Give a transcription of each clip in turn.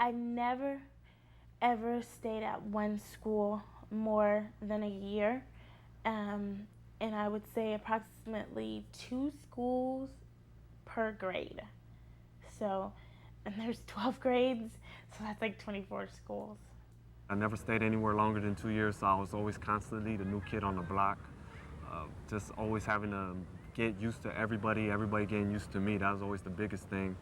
I never, ever stayed at one school more than a year. And I would say approximately 2 schools per grade. So, and there's 12 grades, so that's like 24 schools. I never stayed anywhere longer than 2 years, so I was always constantly the new kid on the block. Just always having to get used to everybody getting used to me. That was always the biggest thing.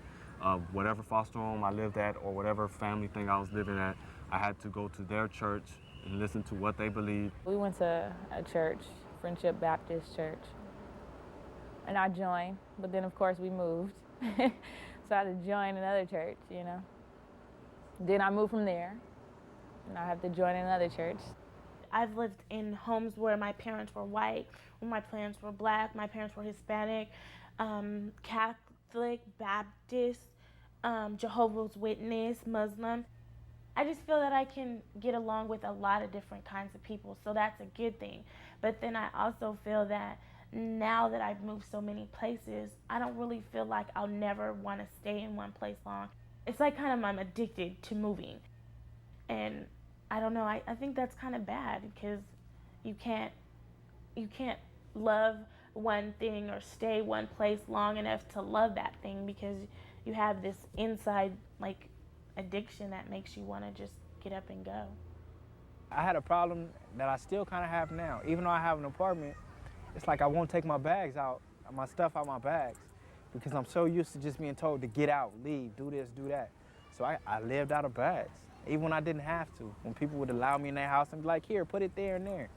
Whatever foster home I lived at or whatever family thing I was living at, I had to go to their church and listen to what they believed. We went to a church, Friendship Baptist Church, and I joined, but then of course we moved. So I had to join another church, you know. Then I moved from there, and I have to join another church. I've lived in homes where my parents were white, where my parents were black, my parents were Hispanic, Catholic, Baptist, Jehovah's Witness, Muslim. I just feel that I can get along with a lot of different kinds of people, so that's a good thing. But then I also feel that now that I've moved so many places, I don't really feel like I'll never want to stay in one place long. It's like kind of I'm addicted to moving. And I don't know, I think that's kind of bad because you can't love one thing or stay one place long enough to love that thing because you have this inside like addiction that makes you want to just get up and go. I had a problem that I still kind of have now. Even though I have an apartment, it's like I won't take my bags out, my stuff out my bags, because I'm so used to just being told to get out, leave, do this, do that. So I lived out of bags, even when I didn't have to. When people would allow me in their house and be like, here, put it there and there.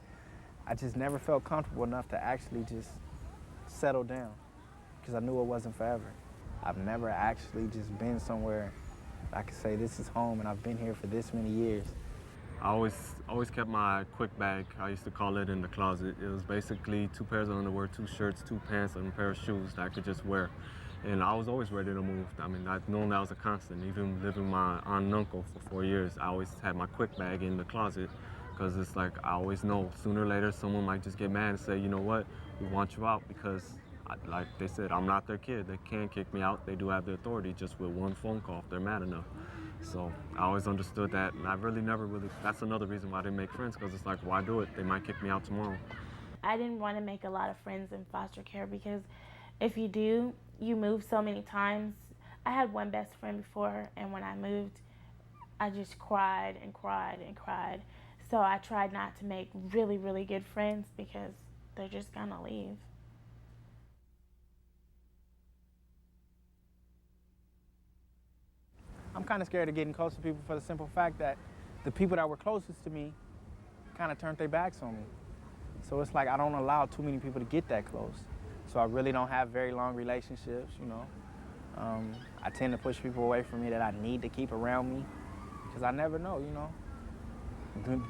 I just never felt comfortable enough to actually just settle down, because I knew it wasn't forever. I've never actually just been somewhere I could say this is home and I've been here for this many years. I always kept my quick bag, I used to call it, in the closet. It was basically 2 pairs of underwear, 2 shirts, 2 pants, and a pair of shoes that I could just wear. And I was always ready to move. I mean, I've known that was a constant. Even living with my aunt and uncle for 4 years, I always had my quick bag in the closet because it's like I always know sooner or later someone might just get mad and say, you know what, we want you out because, like they said, I'm not their kid. They can't kick me out. They do have the authority just with one phone call if they're mad enough. So I always understood that, and I really never really, that's another reason why I didn't make friends, because it's like, why do it? They might kick me out tomorrow. I didn't want to make a lot of friends in foster care because if you do, you move so many times. I had one best friend before, and when I moved, I just cried and cried and cried. So I tried not to make really, really good friends because they're just gonna leave. I'm kind of scared of getting close to people for the simple fact that the people that were closest to me kind of turned their backs on me. So it's like I don't allow too many people to get that close. So I really don't have very long relationships, you know. I tend to push people away from me that I need to keep around me because I never know, you know.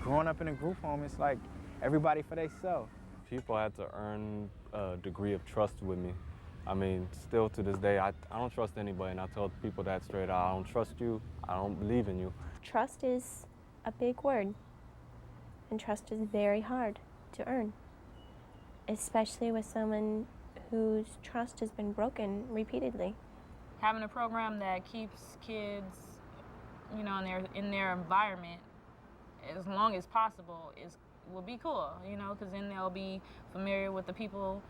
Growing up in a group home, it's like everybody for themselves. People had to earn a degree of trust with me. I mean, still to this day, I don't trust anybody, and I tell people that straight out. I don't trust you. I don't believe in you. Trust is a big word, and trust is very hard to earn, especially with someone whose trust has been broken repeatedly. Having a program that keeps kids, you know, in their environment as long as possible will be cool, you know, because then they'll be familiar with the people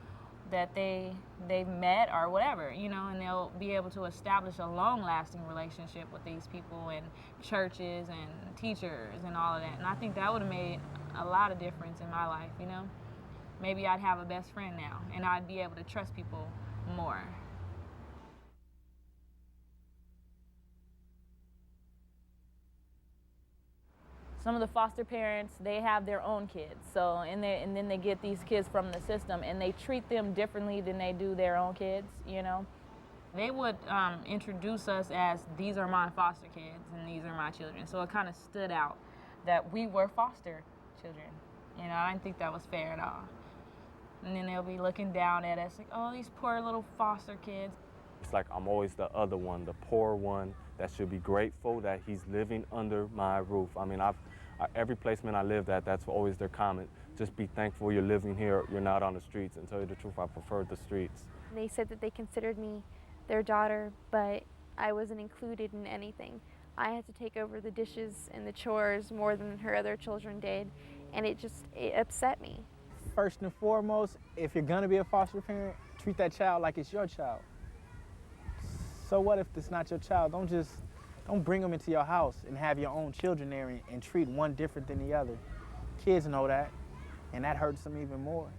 that they've met or whatever, you know, and they'll be able to establish a long-lasting relationship with these people and churches and teachers and all of that. And I think that would have made a lot of difference in my life, you know. Maybe I'd have a best friend now, and I'd be able to trust people more. Some of the foster parents, they have their own kids, so and then they get these kids from the system, and they treat them differently than they do their own kids, you know. They would introduce us as, these are my foster kids and these are my children, so it kind of stood out that we were foster children. You know, I didn't think that was fair at all. And then they'll be looking down at us like, oh, these poor little foster kids. It's like I'm always the other one, the poor one that should be grateful that he's living under my roof. I mean, every placement I lived at, that's always their comment. Just be thankful you're living here, you're not on the streets. And tell you the truth, I preferred the streets. They said that they considered me their daughter, but I wasn't included in anything. I had to take over the dishes and the chores more than her other children did, and it upset me. First and foremost, if you're gonna be a foster parent, treat that child like it's your child. So what if it's not your child? Don't bring them into your house and have your own children there and treat one different than the other. Kids know that, and that hurts them even more.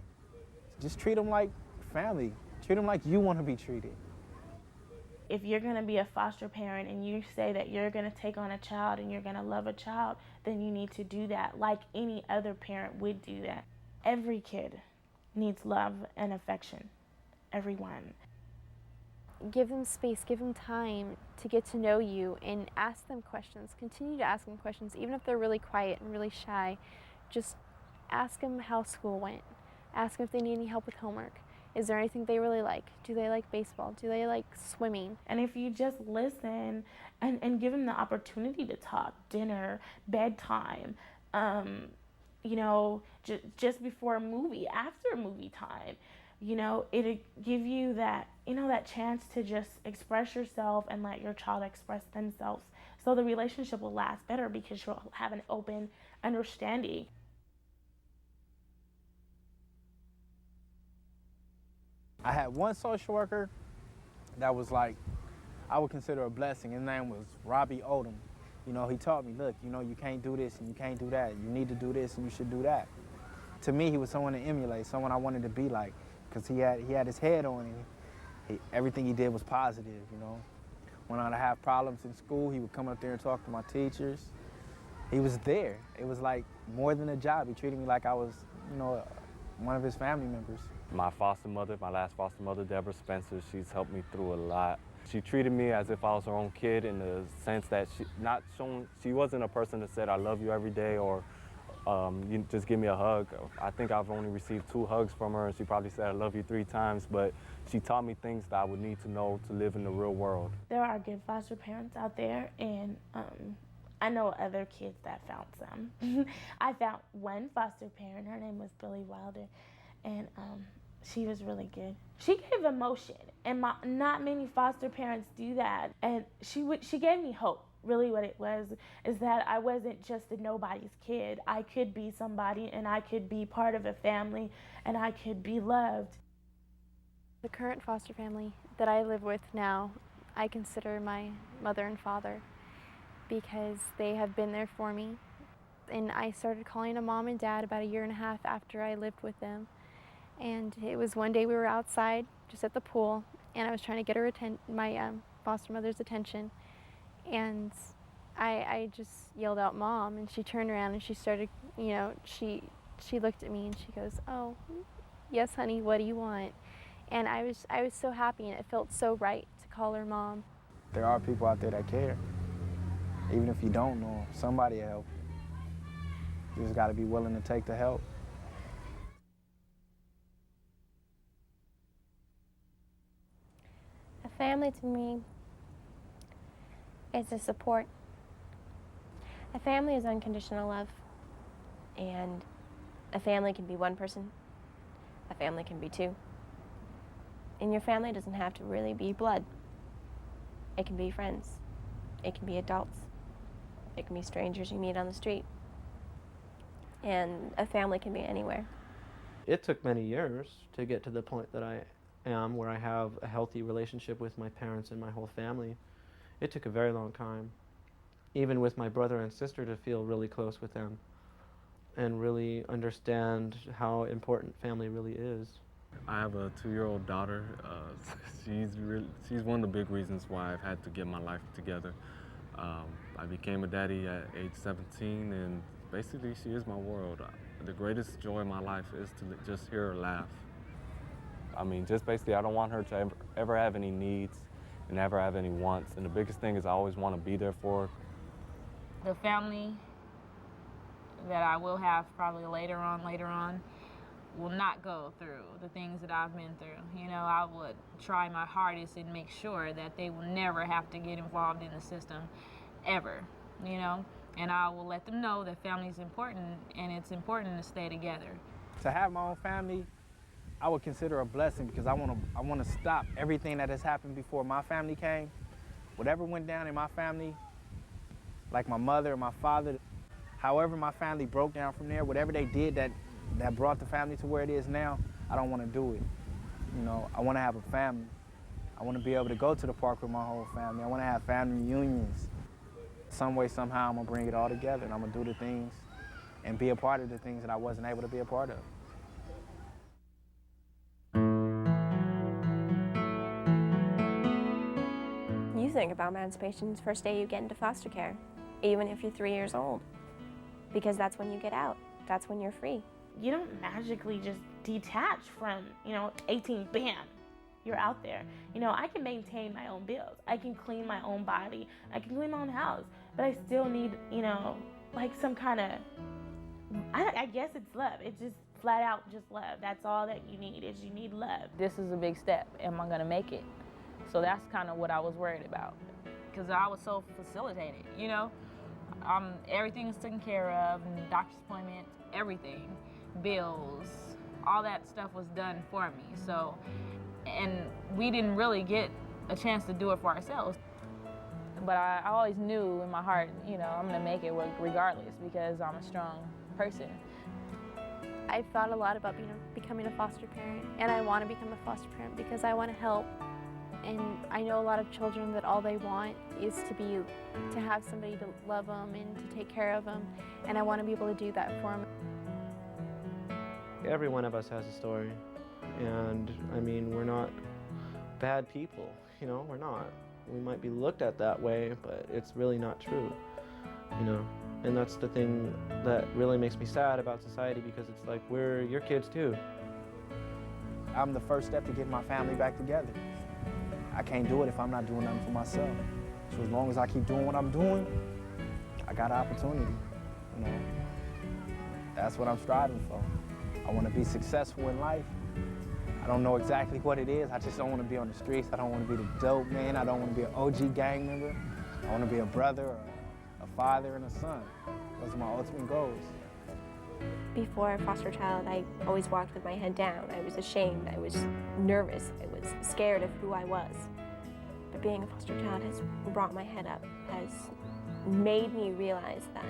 Just treat them like family. Treat them like you want to be treated. If you're going to be a foster parent and you say that you're going to take on a child and you're going to love a child, then you need to do that like any other parent would do that. Every kid needs love and affection. Everyone. Give them space, give them time to get to know you, and ask them questions. Continue to ask them questions, even if they're really quiet and really shy. Just ask them how school went. Ask them if they need any help with homework. Is there anything they really like? Do they like baseball? Do they like swimming? And if you just listen and give them the opportunity to talk, dinner, bedtime, just before a movie, after movie time, it'll give you that, that chance to just express yourself and let your child express themselves. So the relationship will last better because you'll have an open understanding. I had one social worker that was like, I would consider a blessing. His name was Robbie Odom. He taught me, look, you can't do this and you can't do that. You need to do this and you should do that. To me, he was someone to emulate, someone I wanted to be like, because he had his head on and everything he did was positive, When I'd have problems in school, he would come up there and talk to my teachers. He was there. It was like more than a job. He treated me like I was, one of his family members. My foster mother, my last foster mother, Deborah Spencer, she's helped me through a lot. She treated me as if I was her own kid in the sense that she wasn't a person that said, I love you every day, or you just give me a hug. I think I've only received 2 hugs from her, and she probably said, I love you 3 times, but she taught me things that I would need to know to live in the real world. There are good foster parents out there, and I know other kids that found some. I found one foster parent, her name was Billy Wilder, and she was really good. She gave emotion, and not many foster parents do that. And she gave me hope. Really what it was is that I wasn't just a nobody's kid. I could be somebody, and I could be part of a family, and I could be loved. The current foster family that I live with now, I consider my mother and father because they have been there for me. And I started calling them mom and dad about 1.5 years after I lived with them. And it was one day we were outside, just at the pool, and I was trying to get my foster mother's attention. And I just yelled out, Mom, and she turned around and she started, she looked at me and she goes, oh, yes, honey, what do you want? And I was so happy, and it felt so right to call her Mom. There are people out there that care. Even if you don't know them, somebody will help. You just got to be willing to take the help. A family to me is a support. A family is unconditional love. And a family can be one person. A family can be 2. And your family doesn't have to really be blood. It can be friends. It can be adults. It can be strangers you meet on the street. And a family can be anywhere. It took many years to get to the point that I am, where I have a healthy relationship with my parents and my whole family. It took a very long time, even with my brother and sister, to feel really close with them and really understand how important family really is. I have a 2-year-old daughter. She's one of the big reasons why I've had to get my life together. I became a daddy at age 17, and basically she is my world. The greatest joy in my life is to just hear her laugh. I mean, just basically, I don't want her to ever have any needs and never have any wants. And the biggest thing is I always want to be there for her. The family that I will have probably later on will not go through the things that I've been through. I would try my hardest and make sure that they will never have to get involved in the system ever, and I will let them know that family is important, and it's important to stay together. To have my own family, I would consider a blessing because I want to stop everything that has happened before my family came. Whatever went down in my family, Like my mother and my father, however my family broke down from there, whatever they did that brought the family to where it is now, I don't want to do it. You know, I want to have a family. I want to be able to go to the park with my whole family. I want to have family reunions. Some way, somehow, I'm going to bring it all together, and I'm going to do the things and be a part of the things that I wasn't able to be a part of. You think about emancipation the first day you get into foster care, even if you're 3 years old, because that's when you get out. That's when you're free. You don't magically just detach from, 18, bam, you're out there. I can maintain my own bills. I can clean my own body. I can clean my own house. But I still need, like some kind of, I guess it's love. It's just flat out just love. That's all that you need is you need love. This is a big step. Am I gonna make it? So that's kind of what I was worried about, because I was so facilitated, everything's taken care of, and doctor's appointments, everything, bills, all that stuff was done for me. So, and we didn't really get a chance to do it for ourselves. But I always knew in my heart, I'm gonna make it regardless, because I'm a strong person. I've thought a lot about becoming a foster parent, and I want to become a foster parent because I want to help. And I know a lot of children that all they want is to have somebody to love them and to take care of them, and I want to be able to do that for them. Every one of us has a story, and I mean, we're not bad people, we're not. We might be looked at that way, but it's really not true, and that's the thing that really makes me sad about society, because it's like, we're your kids too. I'm the first step to getting my family back together. I can't do it if I'm not doing nothing for myself. So as long as I keep doing what I'm doing, I got an opportunity, That's what I'm striving for. I want to be successful in life. I don't know exactly what it is. I just don't want to be on the streets. I don't want to be the dope man. I don't want to be an OG gang member. I want to be a brother, or a father, and a son. Those are my ultimate goals. Before a foster child, I always walked with my head down. I was ashamed, I was nervous, I was scared of who I was. But being a foster child has brought my head up, has made me realize that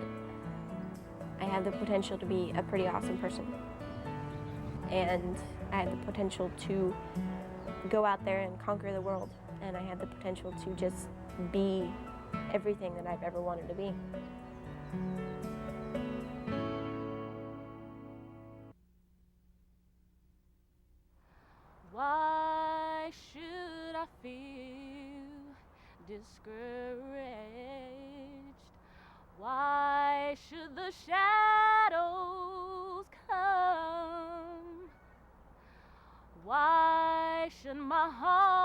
I have the potential to be a pretty awesome person. And I have the potential to go out there and conquer the world. And I have the potential to just be everything that I've ever wanted to be. Why should I feel discouraged? Why should the shadows come? Why should my heart